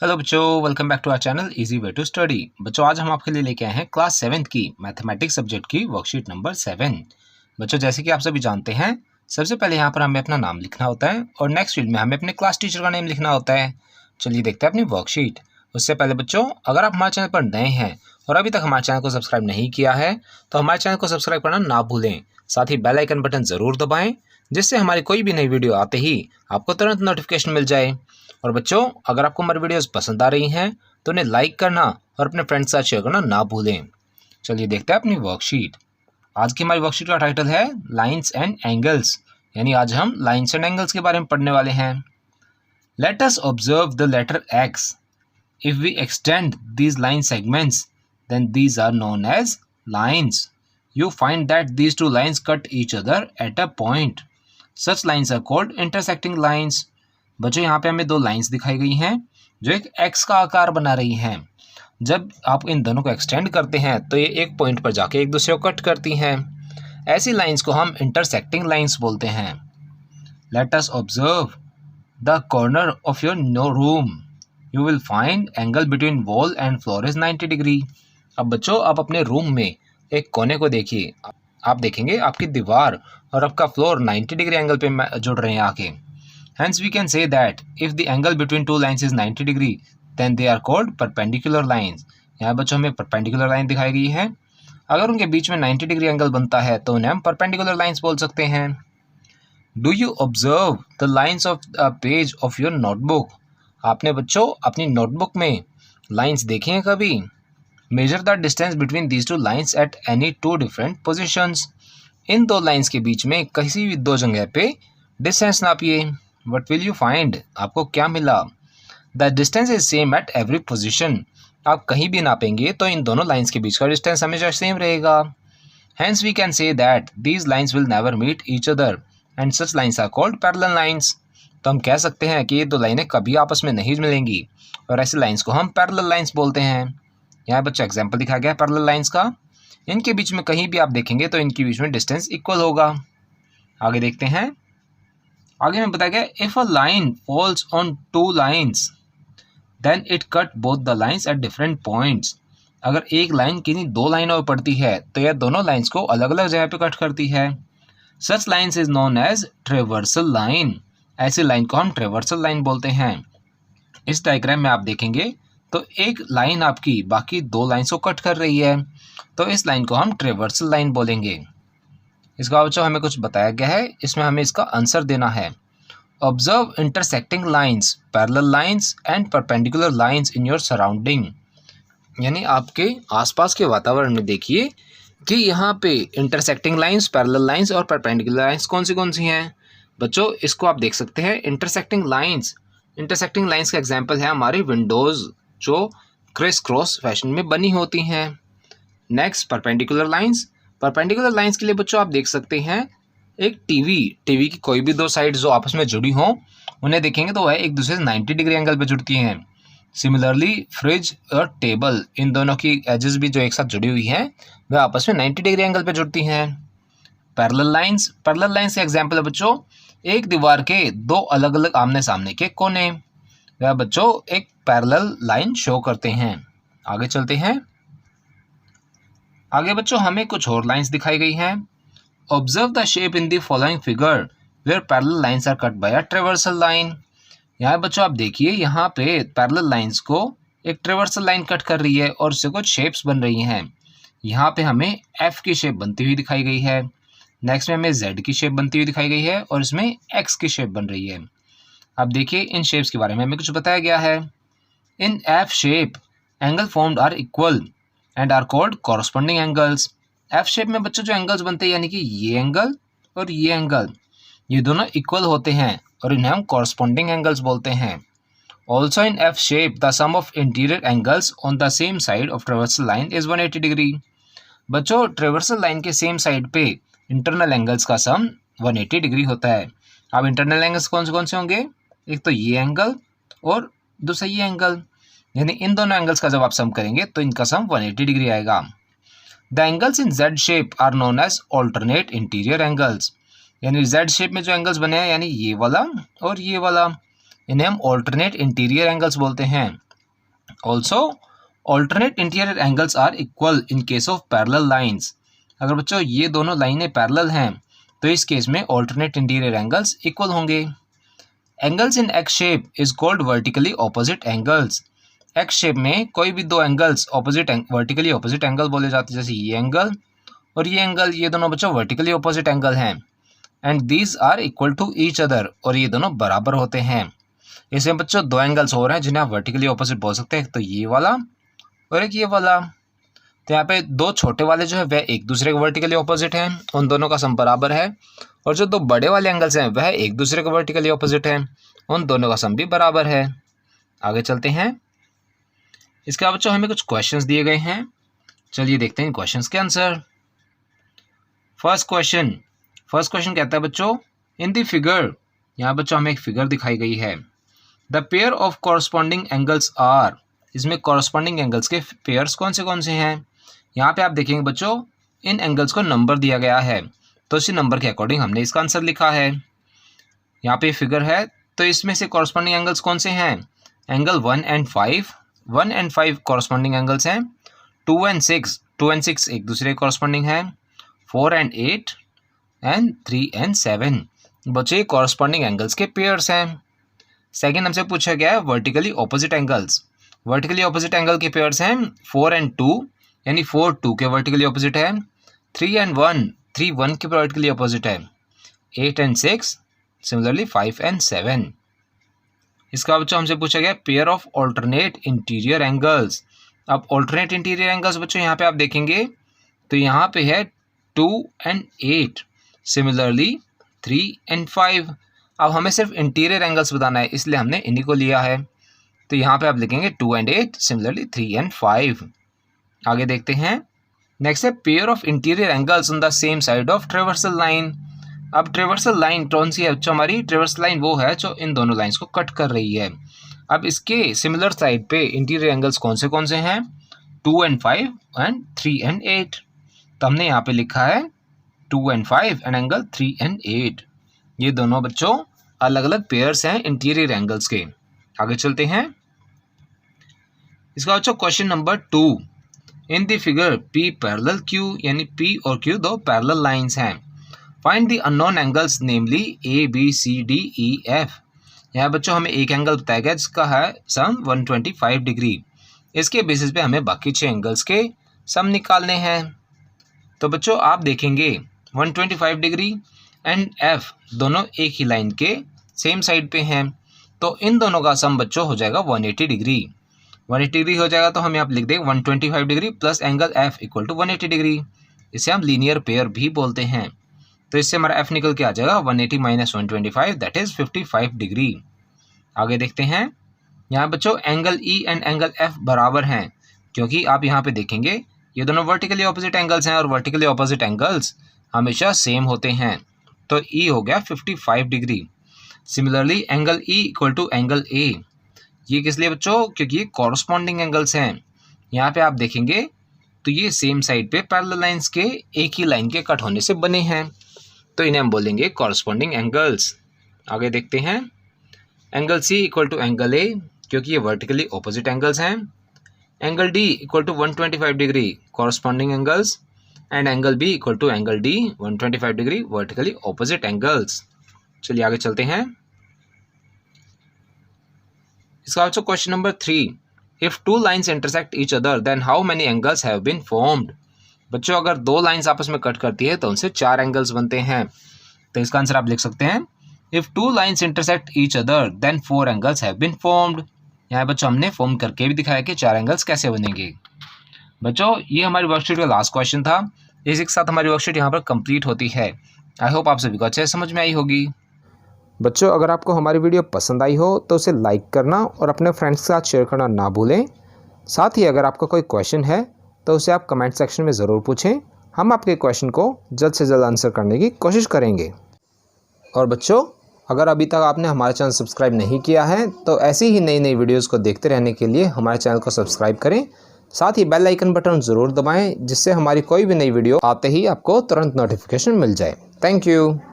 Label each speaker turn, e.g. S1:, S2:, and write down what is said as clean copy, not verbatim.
S1: Hello बच्चों, welcome back to our channel easy way to study. बच्चों, आज हम आपके लिए लेके आए हैं क्लास 7 की मैथमेटिक्स सब्जेक्ट की वर्कशीट नंबर 7। बच्चों, जैसे कि आप सभी जानते हैं, सबसे पहले यहाँ पर हमें अपना नाम लिखना होता है और नेक्स्ट फील्ड में हमें अपने क्लास टीचर का नेम लिखना होता है। चलिए देखते हैं अपनी वर्कशीट। उससे पहले बच्चों, अगर आप हमारे चैनल पर नए हैं और अभी तक हमारे चैनल को सब्सक्राइब नहीं किया है तो हमारे चैनल को सब्सक्राइब करना ना भूलें। साथ ही बेल आइकन बटन ज़रूर दबाएं, जिससे हमारी कोई भी नई वीडियो आते ही आपको तुरंत नोटिफिकेशन मिल जाए। और बच्चों, अगर आपको हमारी वीडियोस पसंद आ रही हैं तो उन्हें लाइक करना और अपने फ्रेंड्स के साथ शेयर करना ना भूलें। चलिए देखते हैं अपनी वर्कशीट। आज की हमारी वर्कशीट का टाइटल है लाइंस एंड एंगल्स, यानी आज हम लाइंस एंड एंगल्स के बारे में पढ़ने वाले हैं। Let us observe the letter X. If we extend these line segments then these are known as lines. You find that these two lines cut each other at a point. Such lines are called intersecting lines. बच्चों, यहाँ पे हमें दो lines दिखाई गई हैं जो एक एक्स का आकार बना रही हैं। जब आप इन दोनों को एक्सटेंड करते हैं तो ये एक पॉइंट पर जाके एक दूसरे को कट करती हैं। ऐसी लाइंस को हम इंटरसेक्टिंग लाइंस बोलते हैं। Let us observe the corner of your room. You will find angle between wall and floor is 90 degree. अब बच्चों, आप अपने रूम में एक कोने को देखिए। आप देखेंगे आपकी दीवार और आपका फ्लोर 90 डिग्री एंगल पे जुड़ रहे हैं आके। Hence we can say that if the angle between two lines is 90 degree, then they are called perpendicular lines. यहाँ बच्चों हमें perpendicular line दिखाई गई है। अगर उनके बीच में 90 डिग्री एंगल बनता है तो उन्हें हम perpendicular lines बोल सकते हैं। Do you observe the lines of a page of your notebook? आपने बच्चों अपनी नोटबुक में लाइंस देखी हैं कभी? Measure the distance between these two lines at any two different positions. इन दो लाइंस के बीच में किसी भी दो जगह पे distance नापिए। What will you find? आपको क्या मिला? The distance is same at every position. आप कहीं भी नापेंगे तो इन दोनों लाइंस के बीच का डिस्टेंस हमेशा सेम रहेगा। Hence we can say that these lines will never meet each other and such lines are called parallel lines. तो हम कह सकते हैं कि ये दो लाइनें कभी आपस में नहीं मिलेंगी और ऐसी लाइंस को हम पैरेलल लाइंस बोलते हैं। यहाँ बच्चा एग्जाम्पल दिखाया गया है पैरेलल लाइंस का। इनके बीच में कहीं भी आप देखेंगे तो इनके बीच में डिस्टेंस इक्वल होगा। आगे देखते हैं। आगे में बताया गया if a line falls on two lines then it cut both the lines at different points. अगर एक लाइन किन्हीं दो लाइनों पर पड़ती है तो यह दोनों लाइंस को अलग अलग जगह पे कट करती है। Such lines is known as traversal line. ऐसी लाइन को हम ट्रेवर्सल लाइन बोलते हैं। इस डायग्राम में आप देखेंगे तो एक लाइन आपकी बाकी दो लाइंस को कट कर रही है, तो इस लाइन को हम ट्रेवर्सल लाइन बोलेंगे। इसका बच्चों हमें कुछ बताया गया है, इसमें हमें इसका आंसर देना है। Observe intersecting lines, parallel lines and perpendicular lines in your surrounding. यानी आपके आसपास के वातावरण में देखिए कि यहाँ पे इंटरसेक्टिंग लाइंस, पैरेलल लाइंस और परपेंडिकुलर लाइंस कौन सी हैं। बच्चों, इसको आप देख सकते हैं इंटरसेक्टिंग लाइंस। इंटरसेक्टिंग लाइंस का एग्जाम्पल है हमारी विंडोज़ जो क्रिस क्रॉस फैशन में बनी होती हैं। Next perpendicular lines. Perpendicular lines के लिए बच्चों आप देख सकते हैं एक टीवी की कोई भी दो साइड जो आपस में जुड़ी हों उन्हें देखेंगे तो वह एक दूसरे से 90 डिग्री एंगल पे जुड़ती हैं। सिमिलरली फ्रिज और टेबल, इन दोनों की एजेस भी जो एक साथ जुड़ी हुई हैं वह आपस में 90 डिग्री एंगल पे जुड़ती हैं। पैरेलल लाइंस का एग्जाम्पल है बच्चों एक दीवार के दो अलग अलग आमने सामने के कोने, वह बच्चों एक पैरेलल लाइन शो करते हैं। आगे चलते हैं। आगे बच्चों हमें कुछ और लाइंस दिखाई गई हैं। Observe the shape in the following figure where parallel lines are cut by a traversal line. यहाँ बच्चों आप देखिए, यहाँ पे पैरेलल लाइंस को एक ट्रेवर्सल लाइन कट कर रही है और उससे कुछ शेप्स बन रही हैं। यहाँ पे हमें एफ की शेप बनती हुई दिखाई गई है। नेक्स्ट में हमें जेड की शेप बनती हुई दिखाई गई है और इसमें एक्स की शेप बन रही है। अब देखिए इन शेप्स के बारे में हमें कुछ बताया गया है। In F shape angle formed are equal and are called corresponding angles. F shape में बच्चों जो एंगल्स बनते हैं यानी कि ये एंगल और ये एंगल, ये दोनों इक्वल होते हैं और इन्हें हम कॉरस्पॉन्डिंग एंगल्स बोलते हैं। Also in F shape the sum of interior angles on the same side of traversal line is 180 degree. बच्चों ट्रेवर्सल लाइन के सेम साइड पे इंटरनल एंगल्स का सम 180 डिग्री होता है। अब इंटरनल एंगल्स कौन से होंगे? एक तो ये एंगल और दूसरा ये एंगल, यानी इन दोनों एंगल्स का जब आप सम करेंगे तो इनका सम 180 डिग्री आएगा। The angles in Z shape are known as alternate interior angles. यानी जेड शेप में जो एंगल्स बने हैं यानी ये वाला और ये वाला, इन्हें हम ऑल्टरनेट इंटीरियर एंगल्स बोलते हैं। Also alternate interior angles are equal in case of parallel lines. अगर बच्चों ये दोनों लाइनें पैरेलल हैं तो इस केस में ऑल्टरनेट इंटीरियर एंगल्स इक्वल होंगे। Angles in x shape is called vertically opposite angles. X shape में कोई भी दो एंगल्स वर्टिकली ऑपोजिट एंगल बोले जाते हैं, जैसे ये एंगल और ये एंगल, ये दोनों बच्चों वर्टिकली ऑपोजिट एंगल हैं। And these are equal to each other, और ये दोनों बराबर होते हैं। इसमें बच्चों दो एंगल्स हो रहे हैं जिन्हें आप वर्टिकली ऑपोजिट बोल सकते हैं, तो ये वाला और एक ये वाला। तो यहाँ पे दो छोटे वाले जो है वह एक दूसरे के वर्टिकली ऑपोजिट हैं, उन दोनों का सम बराबर है। और जो दो बड़े वाले एंगल्स हैं वह एक दूसरे के वर्टिकली ऑपोजिट हैं, उन दोनों का सम भी बराबर है। आगे चलते हैं। इसके बाद बच्चों हमें कुछ क्वेश्चंस दिए गए हैं, चलिए देखते हैं इन क्वेश्चंस के आंसर। फर्स्ट क्वेश्चन कहता है बच्चों, इन द फिगर, यहाँ बच्चों हमें एक फिगर दिखाई गई है। The pair of corresponding angles are, इसमें कॉरस्पॉन्डिंग एंगल्स के पेयर्स कौन से हैं। यहाँ पे आप देखेंगे बच्चों इन एंगल्स को नंबर दिया गया है, तो इसी नंबर के अकॉर्डिंग हमने इसका आंसर लिखा है। यहाँ पे फिगर है, तो इसमें से कॉरस्पॉन्डिंग एंगल्स कौन से हैं। एंगल 1 and 5 कॉरस्पॉन्डिंग एंगल्स हैं। 2 and 6 एक दूसरे कॉरस्पॉन्डिंग है। 4 and 8 एंड 3 and 7 बच्चे कॉरस्पॉन्डिंग एंगल्स के पेयर्स हैं। सेकेंड हमसे पूछा गया है vertically opposite angles. Vertically opposite angle के पेयर्स हैं 4 and 2, यानी 4 2 के वर्टिकली ऑपोजिट है। 3 and 3 1 के वर्टिकली ऑपोजिट है। 8 and 6 सिमिलरली 5 and 7। इसका बच्चों हमसे पूछा गया pair of alternate interior angles. अब ऑल्टरनेट इंटीरियर एंगल्स बच्चों यहाँ पे आप देखेंगे तो यहाँ पे है 2 and 8, सिमिलरली 3 and 5। अब हमें सिर्फ इंटीरियर एंगल्स बताना है, इसलिए हमने इन्हीं को लिया है। तो यहाँ पे आप लिखेंगे 2 and 8, सिमिलरली 3 and 5। आगे देखते हैं। नेक्स्ट है pair of interior angles on the same side of traversal line. अब ट्रेवर्सल लाइन कौन सी है बच्चों, हमारी ट्रेवर्सल लाइन वो है जो इन दोनों लाइंस को कट कर रही है। अब इसके सिमिलर साइड पे इंटीरियर एंगल्स कौन से हैं, 2 and 5 एंड 3 and 8। तो हमने यहाँ पे लिखा है 2 and 5 एंड एंगल 3 and 8। ये दोनों बच्चों अलग अलग पेयर्स हैं इंटीरियर एंगल्स के। आगे चलते हैं। इसका बच्चों question number 2, in the figure P parallel Q, यानी P और Q दो पैरेलल लाइंस हैं। Find the unknown angles namely ABCDEF। यहाँ बच्चों हमें एक एंगल बताया गया जिसका है सम 125 डिग्री। इसके बेसिस पे हमें बाकी 6 एंगल्स के सम निकालने हैं। तो बच्चों आप देखेंगे 125 डिग्री एंड F दोनों एक ही लाइन के सेम साइड पे हैं, तो इन दोनों का सम बच्चों हो जाएगा 180 डिग्री। 180 डिग्री हो जाएगा तो हम यहाँ पे लिख देंगे 125 degree plus angle F equal to 180 degree. इसे हम लीनियर पेयर भी बोलते हैं। तो इससे हमारा F निकल के आ जाएगा 180 माइनस 125, दैट इज 55 डिग्री। आगे देखते हैं। यहाँ बच्चों angle E and angle F बराबर हैं, क्योंकि आप यहाँ पे देखेंगे ये दोनों वर्टिकली ऑपोजिट एंगल्स हैं और वर्टिकली ऑपोजिट एंगल्स हमेशा सेम होते हैं। तो E हो गया 55 degree. Similarly angle E equal to angle A, ये किस लिए बच्चों, क्योंकि ये कॉरस्पॉन्डिंग एंगल्स हैं। यहाँ पे आप देखेंगे तो ये सेम साइड पे पैरेलल लाइंस के एक ही लाइन के कट होने से बने हैं, तो इन्हें हम बोलेंगे कॉरस्पॉन्डिंग एंगल्स। आगे देखते हैं। Angle C equal to angle A, क्योंकि ये वर्टिकली ऑपोजिट एंगल्स हैं। Angle D equal to 125 degree corresponding angles, and angle B equal to angle D 125 degree vertically opposite angles. चलिए आगे चलते हैं। इसका answer question number 3, if two lines intersect each other then how many angles have been formed. बच्चों अगर दो lines आपस में कट करती है तो उनसे 4 एंगल्स बनते हैं। तो इसका आंसर आप लिख सकते हैं if two lines intersect each other then 4 angles have been formed. यहाँ बच्चों हमने फॉर्म करके भी दिखाया कि 4 एंगल्स कैसे बनेंगे। बच्चों ये हमारी वर्कशीट का लास्ट क्वेश्चन था। इसी के साथ हमारी वर्कशीट यहाँ पर कंप्लीट होती है। आई होप आप सभी को अच्छे समझ में आई होगी।
S2: बच्चों अगर आपको हमारी वीडियो पसंद आई हो तो उसे लाइक करना और अपने फ्रेंड्स के साथ शेयर करना ना भूलें। साथ ही अगर आपका कोई क्वेश्चन है तो उसे आप कमेंट सेक्शन में ज़रूर पूछें, हम आपके क्वेश्चन को जल्द से जल्द आंसर करने की कोशिश करेंगे। और बच्चों अगर अभी तक आपने हमारा चैनल सब्सक्राइब नहीं किया है तो ऐसी ही नई नई वीडियोज़ को देखते रहने के लिए हमारे चैनल को सब्सक्राइब करें। साथ ही बेल आइकन बटन ज़रूर दबाएँ, जिससे हमारी कोई भी नई वीडियो आते ही आपको तुरंत नोटिफिकेशन मिल जाए। Thank you.